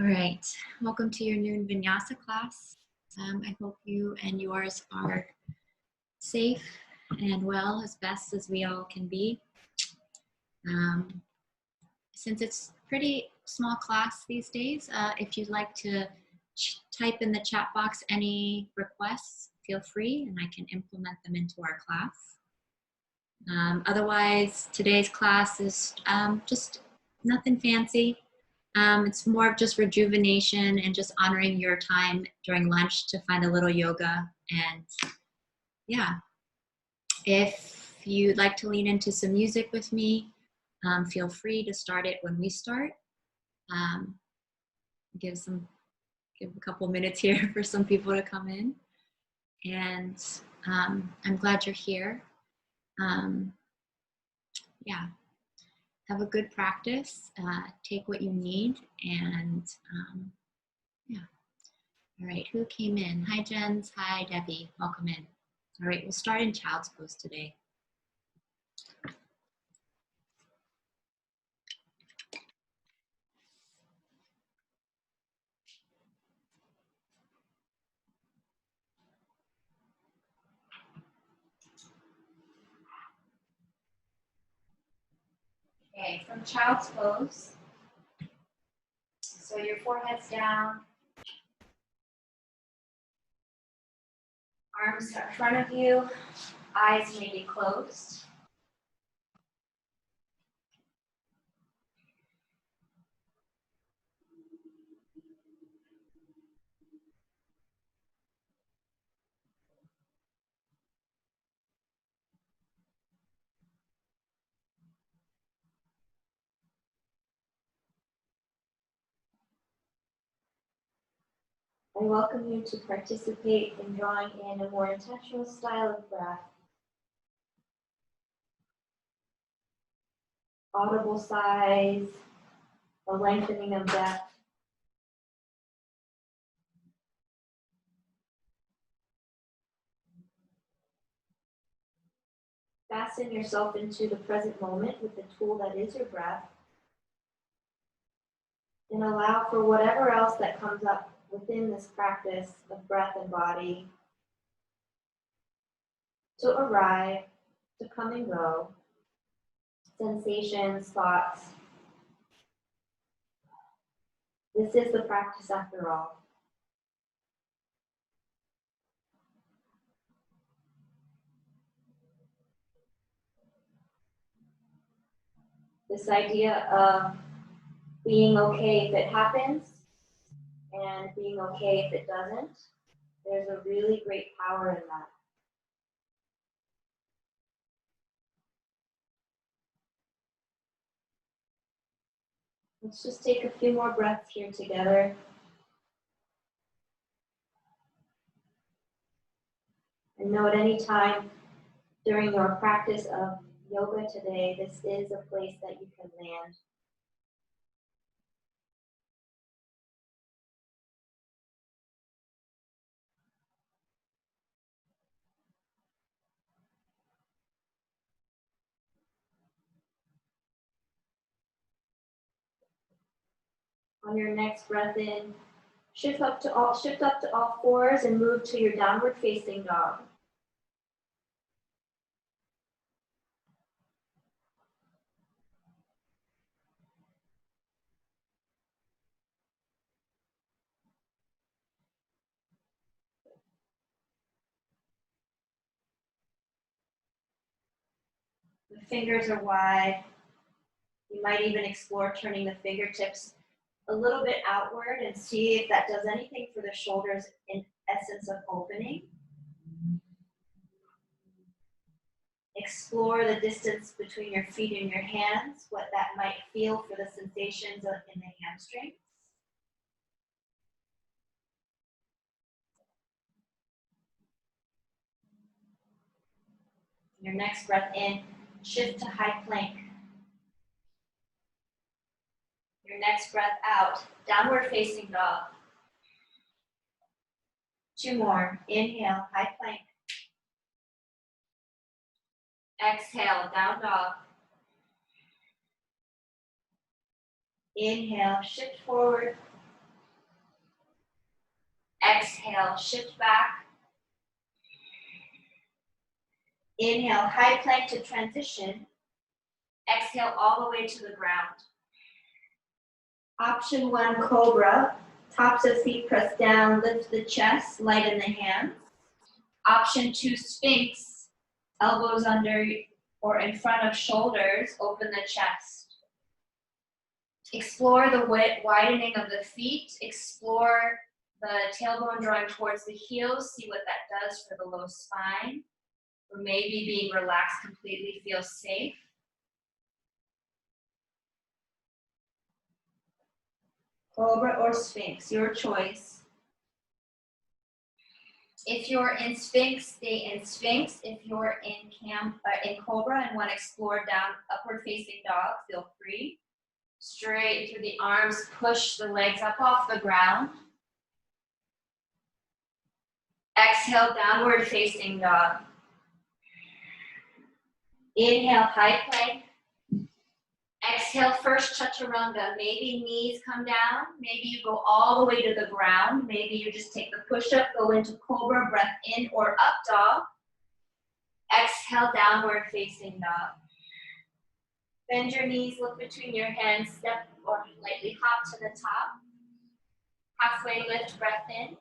All right, welcome to your noon Vinyasa class. I hope you and yours are safe and well as best as we all can be. Since it's pretty small class these days, if you'd like to type in the chat box any requests, feel free and I can implement them into our class. Otherwise, today's class is just nothing fancy. It's more of just rejuvenation and just honoring your time during lunch to find a little yoga. And yeah, if you'd like to lean into some music with me, feel free to start it when we start. Give a couple minutes here for some people to come in. And I'm glad you're here. Yeah. Have a good practice, take what you need, and yeah. All right, who came in? Hi, Jens. Hi, Debbie. Welcome in. All right, we'll start in child's pose today. Okay, from child's pose, so your forehead's down, arms are in front of you, eyes may be closed. I welcome you to participate in drawing in a more intentional style of breath. Audible sighs, a lengthening of depth. Fasten yourself into the present moment with the tool that is your breath. And allow for whatever else that comes up within this practice of breath and body to arrive, to come and go. Sensations, thoughts. This is the practice after all. This idea of being okay if it happens and being okay if it doesn't, there's a really great power in that. Let's just take a few more breaths here together. And know at any time during your practice of yoga today, this is a place that you can land. On your next breath in, shift up to all fours and move to your downward facing dog. The fingers are wide. You might even explore turning the fingertips a little bit outward and see if that does anything for the shoulders in essence of opening. Explore the distance between your feet and your hands, what that might feel for the sensations in the hamstrings. Your next breath in, shift to high plank. Your next breath out, downward facing dog. 2 more. Inhale, high plank. Exhale, down dog. Inhale, shift forward. Exhale, shift back. Inhale, high plank to transition. Exhale all the way to the ground. Option 1, Cobra. Tops of feet press down, lift the chest, lighten the hands. Option 2, Sphinx. Elbows under or in front of shoulders, open the chest. Explore the widening of the feet. Explore the tailbone drawing towards the heels. See what that does for the low spine. Or maybe being relaxed completely feels safe. Cobra or Sphinx, your choice. If you're in Sphinx, stay in Sphinx. If you're in Cobra and want to explore down upward facing dog, feel free. Straight through the arms, push the legs up off the ground. Exhale, downward facing dog. Inhale, high plank. Exhale, first chaturanga. Maybe knees come down. Maybe you go all the way to the ground. Maybe you just take the push-up, go into cobra, breath in or up dog. Exhale, downward facing dog. Bend your knees, look between your hands, step or lightly hop to the top. Halfway lift, breath in.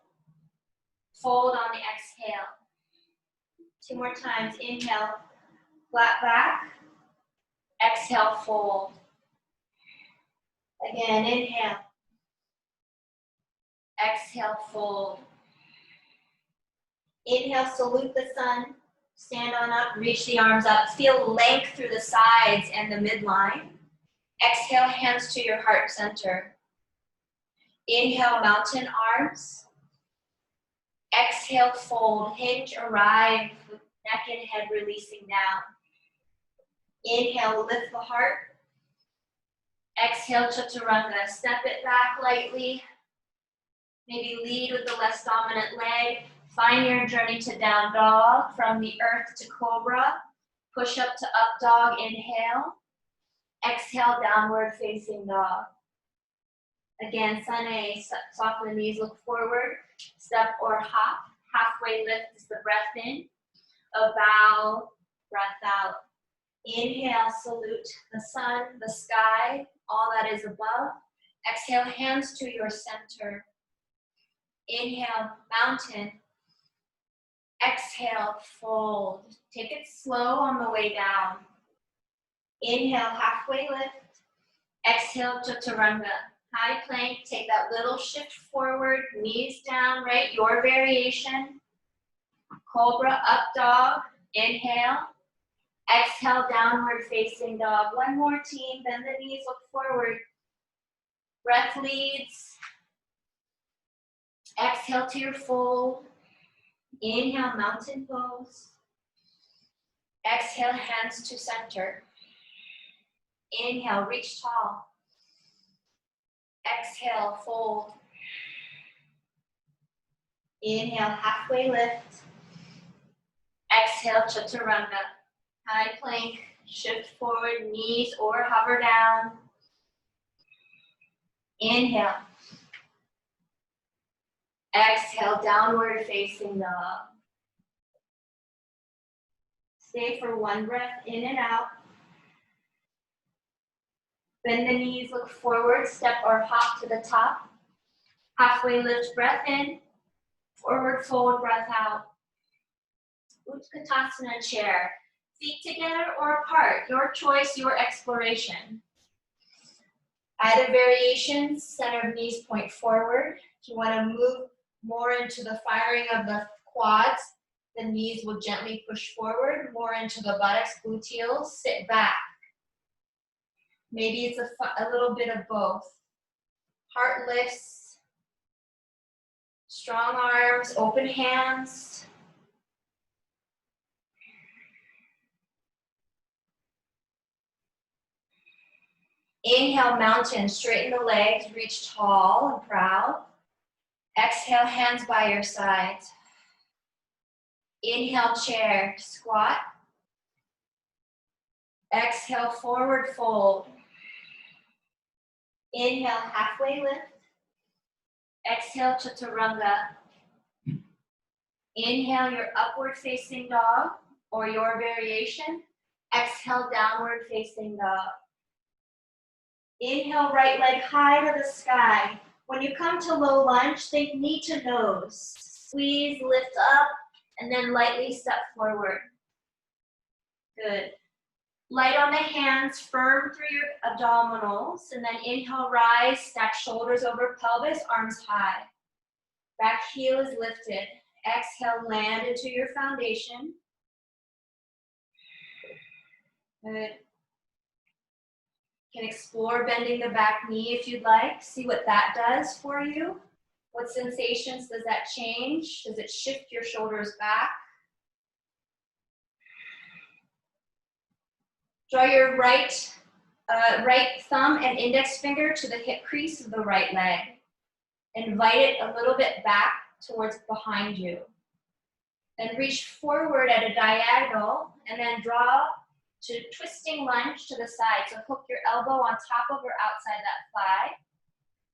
Fold on the exhale. 2 more times. Inhale, flat back. Exhale, fold. Again, inhale. Exhale, fold. Inhale, salute the sun. Stand on up, reach the arms up. Feel length through the sides and the midline. Exhale, hands to your heart center. Inhale, mountain arms. Exhale, fold. Hinge, arrive with neck and head releasing down. Inhale, lift the heart. Exhale, chaturanga. Step it back lightly. Maybe lead with the less dominant leg. Find your journey to down dog. From the earth to cobra. Push up to up dog. Inhale. Exhale, downward facing dog. Again, sun A. Soften the knees, look forward. Step or hop. Halfway lift is the breath in. A bow, breath out. Inhale, salute the sun, the sky, all that is above. Exhale, hands to your center. Inhale, mountain. Exhale, fold. Take it slow on the way down. Inhale, halfway lift. Exhale, chaturanga. High plank, take that little shift forward, knees down, right? Your variation. Cobra, up dog. Inhale. Exhale, downward facing dog. One more team, bend the knees, look forward. Breath leads. Exhale to your fold. Inhale, mountain pose. Exhale, hands to center. Inhale, reach tall. Exhale, fold. Inhale, halfway lift. Exhale, chaturanga. High plank, shift forward, knees or hover down. Inhale. Exhale, downward facing dog. Stay for 1 breath in and out. Bend the knees, look forward, step or hop to the top. Halfway lift, breath in. Forward fold, breath out. Utkatasana chair. Feet together or apart. Your choice, your exploration. Either variation, center of knees point forward. If you want to move more into the firing of the quads, the knees will gently push forward, more into the buttocks, gluteals, sit back. Maybe it's a little bit of both. Heart lifts, strong arms, open hands. Inhale, mountain, straighten the legs, reach tall and proud. Exhale, hands by your sides. Inhale, chair, squat. Exhale, forward fold. Inhale, halfway lift. Exhale, chaturanga. Inhale your upward facing dog or your variation. Exhale, downward facing dog. Inhale, right leg high to the sky. When you come to low lunge, think knee to nose. Squeeze, lift up, and then lightly step forward. Good. Light on the hands, firm through your abdominals, and then inhale, rise, stack shoulders over pelvis, arms high. Back heel is lifted. Exhale, land into your foundation. Good. You can explore bending the back knee if you'd like. See what that does for you. What sensations does that change? Does it shift your shoulders back? Draw your right thumb and index finger to the hip crease of the right leg. Invite it a little bit back towards behind you. Then reach forward at a diagonal and then draw to twisting lunge to the side. So hook your elbow on top of or outside that thigh.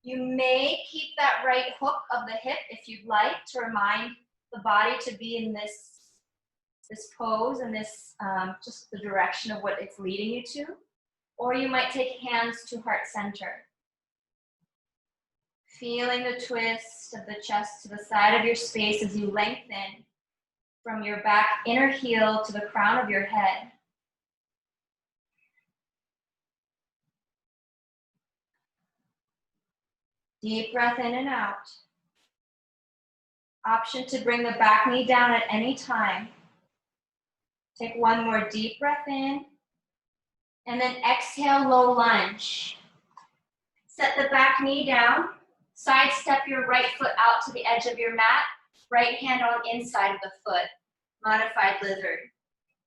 You may keep that right hook of the hip if you'd like to remind the body to be in this pose and this just the direction of what it's leading you to. Or you might take hands to heart center. Feeling the twist of the chest to the side of your space as you lengthen from your back inner heel to the crown of your head. Deep breath in and out. Option to bring the back knee down at any time. Take one more deep breath in, and then exhale, low lunge. Set the back knee down, sidestep your right foot out to the edge of your mat, right hand on inside of the foot, modified lizard.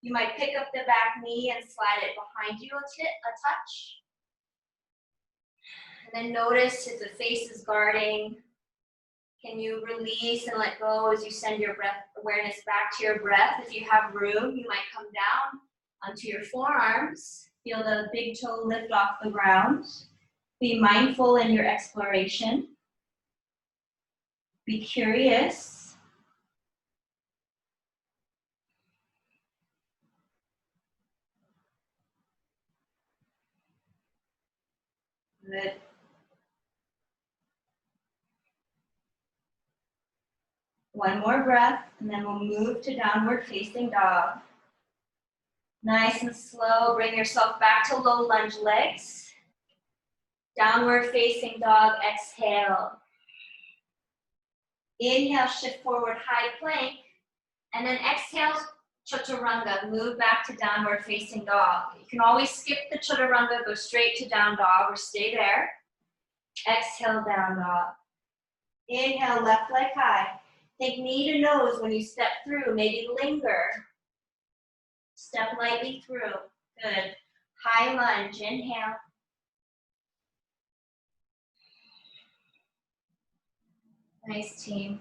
You might pick up the back knee and slide it behind you a touch. And then notice if the face is guarding. Can you release and let go as you send your breath awareness back to your breath? If you have room, you might come down onto your forearms. Feel the big toe lift off the ground. Be mindful in your exploration. Be curious. Good. One more breath, and then we'll move to downward facing dog. Nice and slow, bring yourself back to low lunge legs. Downward facing dog, exhale. Inhale, shift forward, high plank. And then exhale, chaturanga, move back to downward facing dog. You can always skip the chaturanga, go straight to down dog or stay there. Exhale, down dog. Inhale, left leg high. Think knee to nose when you step through, maybe linger. Step lightly through, good. High lunge, inhale. Nice, team.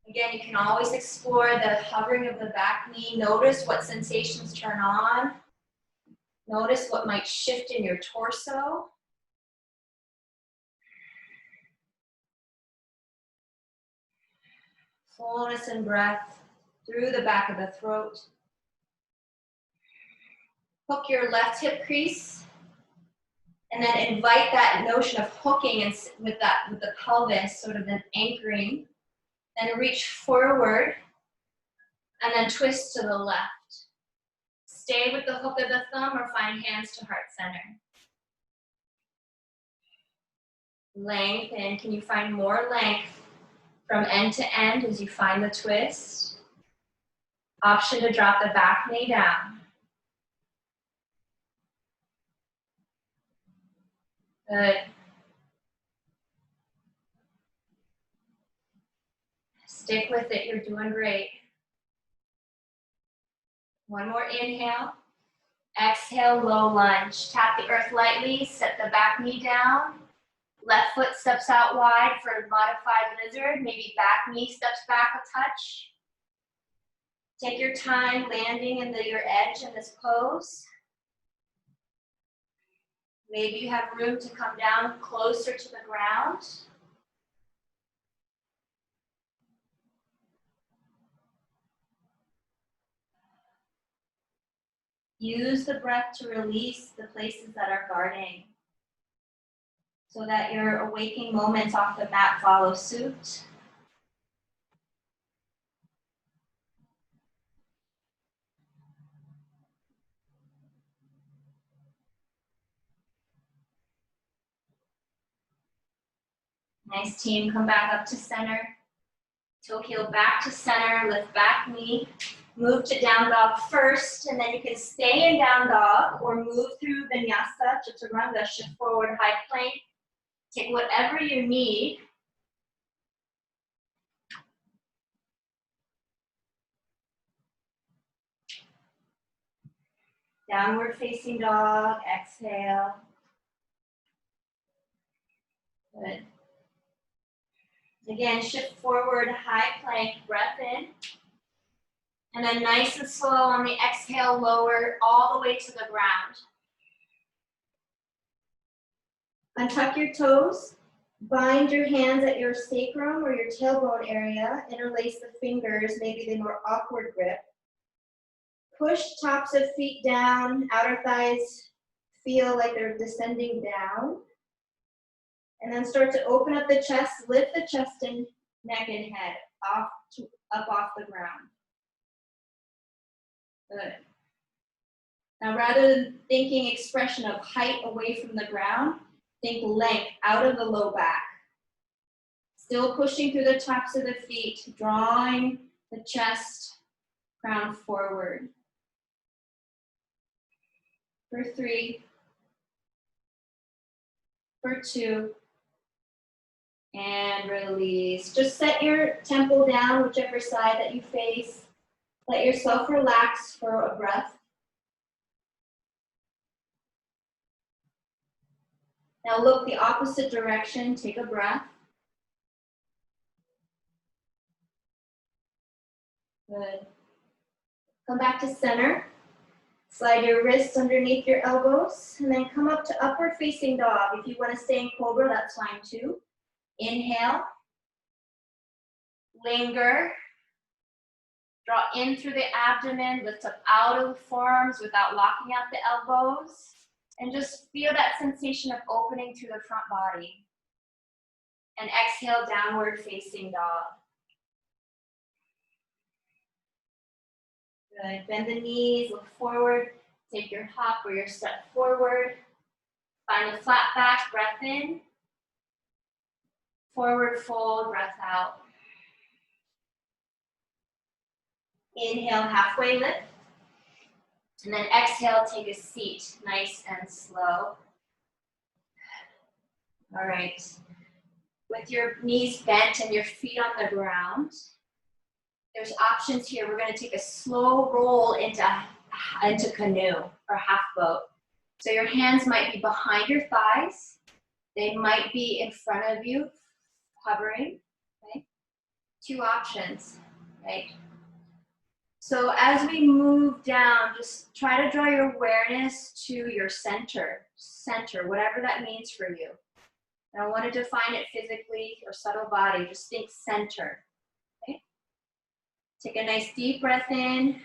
Again, you can always explore the hovering of the back knee. Notice what sensations turn on. Notice what might shift in your torso. Fullness and breath through the back of the throat. Hook your left hip crease. And then invite that notion of hooking and with the pelvis, sort of an anchoring. Then reach forward and then twist to the left. Stay with the hook of the thumb or find hands to heart center. Lengthen. Can you find more length from end to end as you find the twist? Option to drop the back knee down. Good. Stick with it, you're doing great. One more inhale. Exhale, low lunge. Tap the earth lightly, set the back knee down. Left foot steps out wide for a modified lizard. Maybe back knee steps back a touch. Take your time landing in your edge in this pose. Maybe you have room to come down closer to the ground. Use the breath to release the places that are guarding so that your awaking moments off the mat follow suit. Nice, team. Come back up to center. Toe heel back to center. Lift back knee. Move to down dog first, and then you can stay in down dog or move through Vinyasa, Chaturanga, shift forward, high plank. Take whatever you need. Downward facing dog, exhale. Good. Again, shift forward, high plank, breath in. And then nice and slow on the exhale, lower all the way to the ground. Untuck your toes. Bind your hands at your sacrum or your tailbone area. Interlace the fingers, maybe the more awkward grip. Push tops of feet down, outer thighs feel like they're descending down. And then start to open up the chest, lift the chest and neck and head up off the ground. Good. Now rather than thinking expression of height away from the ground, think length out of the low back. Still pushing through the tops of the feet, drawing the chest, crown forward. For 3, for 2, and release. Just set your temple down, whichever side that you face. Let yourself relax for a breath. Now look the opposite direction, take a breath. Good. Come back to center. Slide your wrists underneath your elbows, and then come up to upward facing dog. If you want to stay in cobra, that's fine too. Inhale. Linger. Draw in through the abdomen, lift up out of the forearms without locking out the elbows. And just feel that sensation of opening through the front body. And exhale, downward facing dog. Good. Bend the knees, look forward. Take your hop or your step forward. Find a flat back, breath in. Forward fold, breath out. Inhale, halfway lift. And then exhale, take a seat, nice and slow. All right. With your knees bent and your feet on the ground, there's options here. We're going to take a slow roll into canoe or half boat. So your hands might be behind your thighs. They might be in front of you, hovering. Okay? 2 options, right? So as we move down, just try to draw your awareness to your center, whatever that means for you. I don't want to define it physically or subtle body, just think center. Okay? Take a nice deep breath in,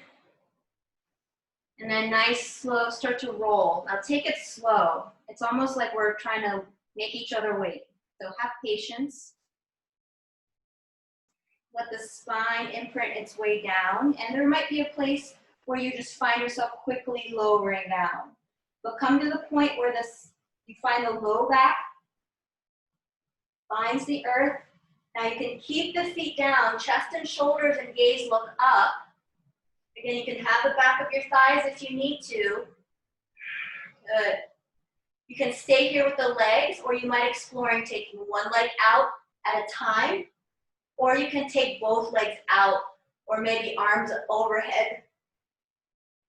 and then nice, slow, start to roll. Now take it slow. It's almost like we're trying to make each other wait. So have patience. Let the spine imprint its way down, and there might be a place where you just find yourself quickly lowering down. But come to the point where you find the low back finds the earth. Now you can keep the feet down, chest and shoulders and gaze look up. Again, you can have the back of your thighs if you need to. Good. You can stay here with the legs, or you might exploring taking one leg out at a time, or you can take both legs out, or maybe arms overhead,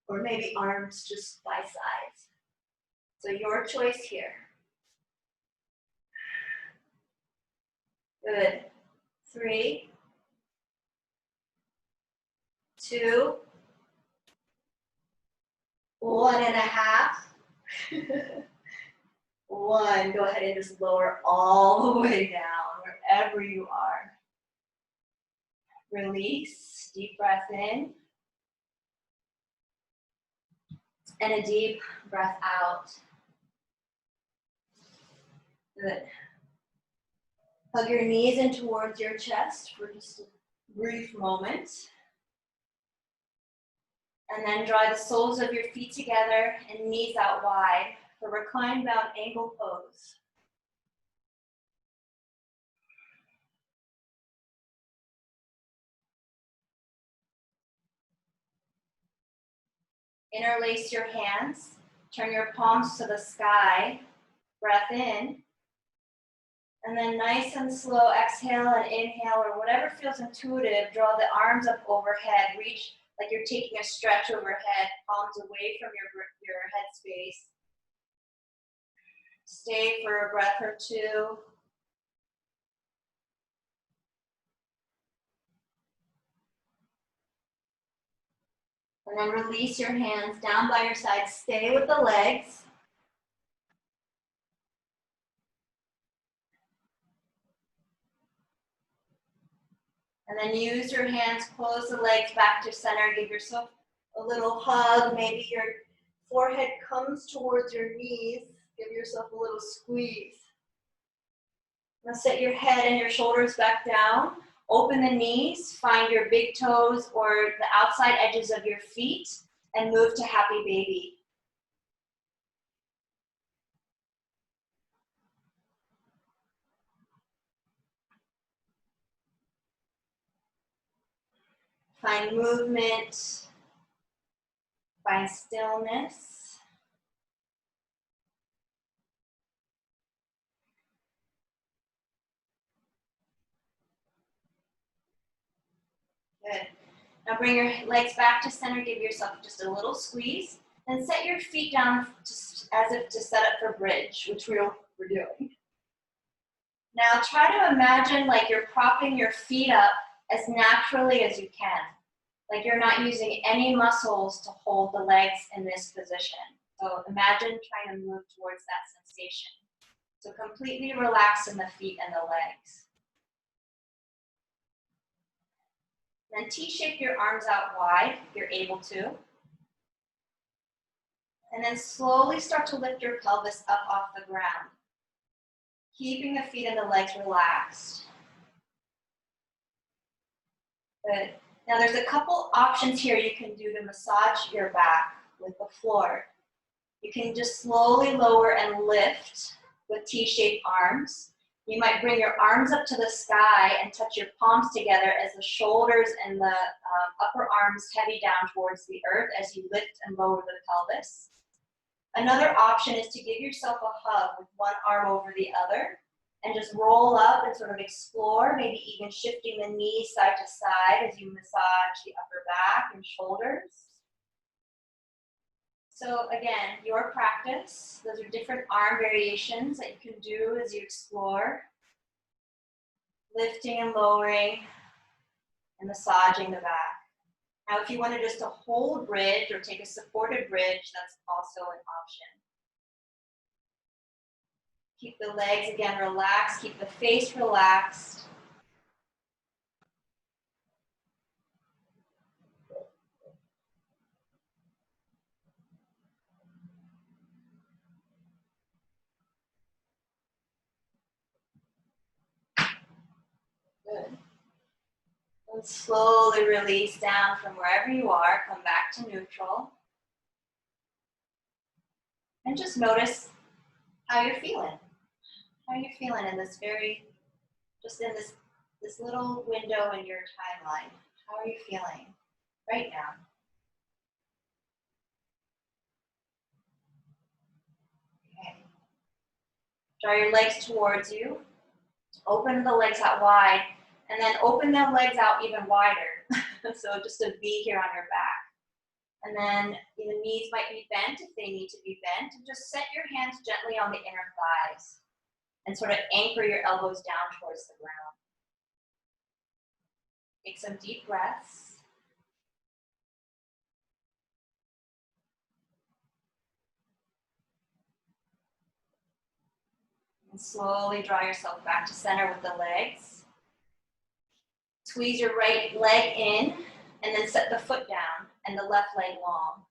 or maybe arms just by sides. So your choice here. Good. 3, 2, 1.5. 1. Go ahead and just lower all the way down, wherever you are. Release, deep breath in. And a deep breath out. Good. Hug your knees in towards your chest for just a brief moment. And then draw the soles of your feet together and knees out wide for reclined bound angle pose. Interlace your hands, turn your palms to the sky, breath in, and then nice and slow exhale and inhale, or whatever feels intuitive, draw the arms up overhead, reach like you're taking a stretch overhead, palms away from your head space. Stay for a breath or two. And then release your hands down by your side. Stay with the legs. And then use your hands, close the legs back to center. Give yourself a little hug. Maybe your forehead comes towards your knees. Give yourself a little squeeze. Now set your head and your shoulders back down. Open the knees, find your big toes or the outside edges of your feet, and move to happy baby. Find movement, find stillness. Good. Now bring your legs back to center, give yourself just a little squeeze, and set your feet down just as if to set up for bridge, which we're doing. Now try to imagine like you're propping your feet up as naturally as you can. Like you're not using any muscles to hold the legs in this position. So imagine trying to move towards that sensation. So completely relax in the feet and the legs. Then T-shape your arms out wide if you're able to. And then slowly start to lift your pelvis up off the ground, keeping the feet and the legs relaxed. Good. Now there's a couple options here you can do to massage your back with the floor. You can just slowly lower and lift with T-shaped arms. You might bring your arms up to the sky and touch your palms together as the shoulders and the upper arms heavy down towards the earth as you lift and lower the pelvis. Another option is to give yourself a hug with one arm over the other and just roll up and sort of explore, maybe even shifting the knees side to side as you massage the upper back and shoulders. So again, your practice, those are different arm variations that you can do as you explore, lifting and lowering and massaging the back. Now, if you wanted just to hold bridge or take a supported bridge, that's also an option. Keep the legs again relaxed, keep the face relaxed. Good. And slowly release down from wherever you are, come back to neutral. And just notice how you're feeling. How are you feeling in this just in this little window in your timeline? How are you feeling right now? Okay. Draw your legs towards you. Open the legs out wide, and then open the legs out even wider. So just a V here on your back. And then the knees might be bent if they need to be bent. And just set your hands gently on the inner thighs and sort of anchor your elbows down towards the ground. Take some deep breaths. And slowly draw yourself back to center with the legs. Squeeze your right leg in and then set the foot down and the left leg long.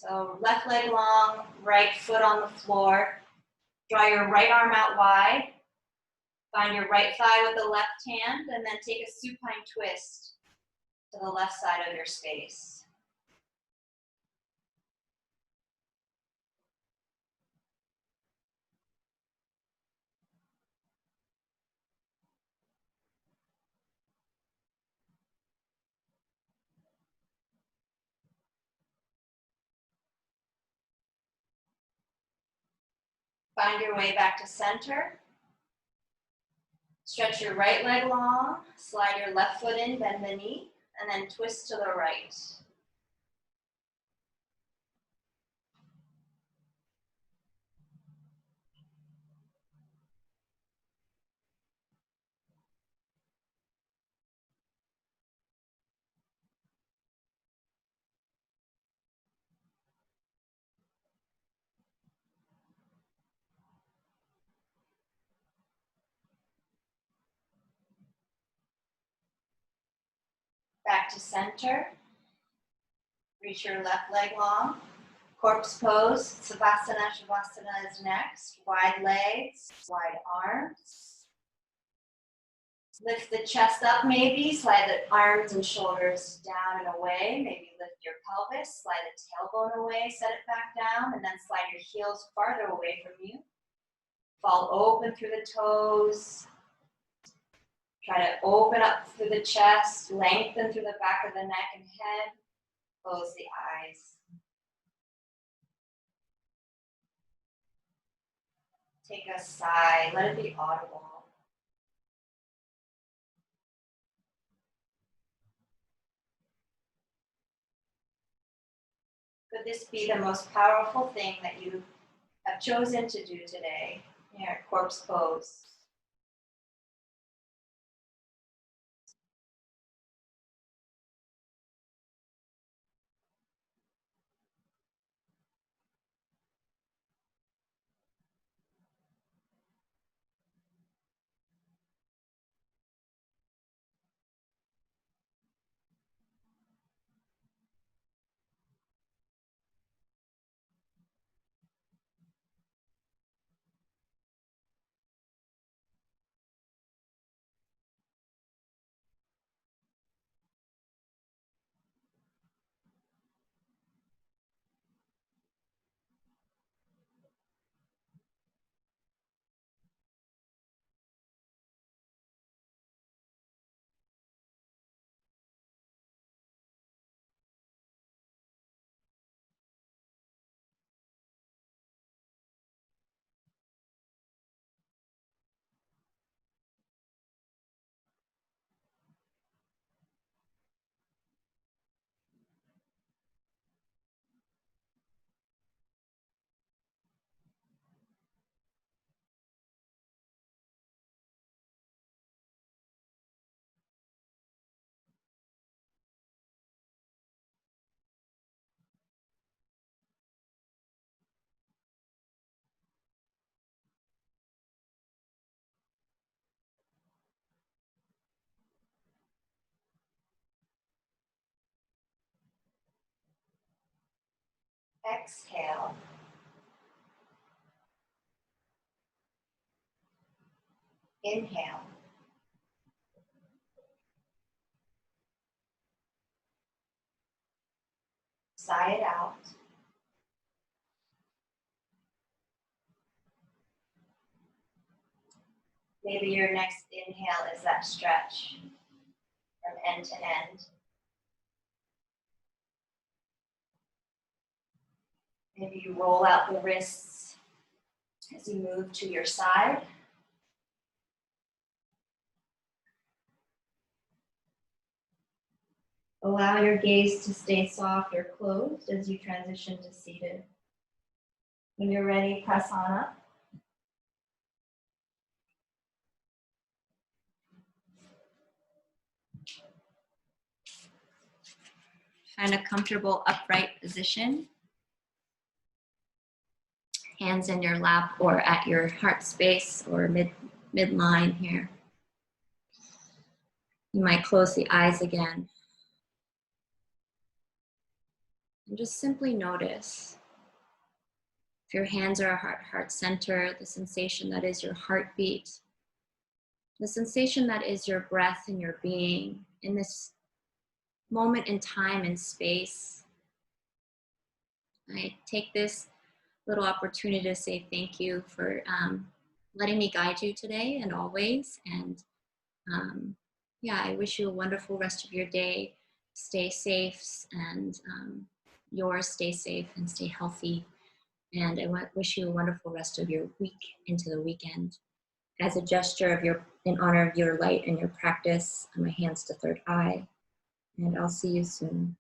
So left leg long, right foot on the floor. Draw your right arm out wide. Find your right thigh with the left hand, and then take a supine twist to the left side of your space. Find your way back to center. Stretch your right leg long, slide your left foot in, bend the knee, and then twist to the right. Back to center. Reach your left leg long. Corpse pose, Savasana, Shavasana is next. Wide legs, wide arms. Lift the chest up maybe, slide the arms and shoulders down and away. Maybe lift your pelvis, slide the tailbone away, set it back down, and then slide your heels farther away from you. Fall open through the toes. Try to open up through the chest, lengthen through the back of the neck and head. Close the eyes. Take a sigh, let it be audible. Could this be the most powerful thing that you have chosen to do today? Here, corpse pose. Exhale. Inhale. Sigh it out. Maybe your next inhale is that stretch from end to end. Maybe you roll out the wrists as you move to your side. Allow your gaze to stay soft or closed as you transition to seated. When you're ready, press on up. Find a comfortable upright position. Hands in your lap or at your heart space or midline here. You might close the eyes again. And just simply notice if your hands are heart center, the sensation that is your heartbeat, the sensation that is your breath and your being in this moment in time and space. I take this little opportunity to say thank you for letting me guide you today and always. And yeah, I wish you a wonderful rest of your day. Stay safe and yours stay safe and stay healthy. And I wish you a wonderful rest of your week into the weekend. As a gesture of in honor of your light and your practice, on my hands to third eye. And I'll see you soon.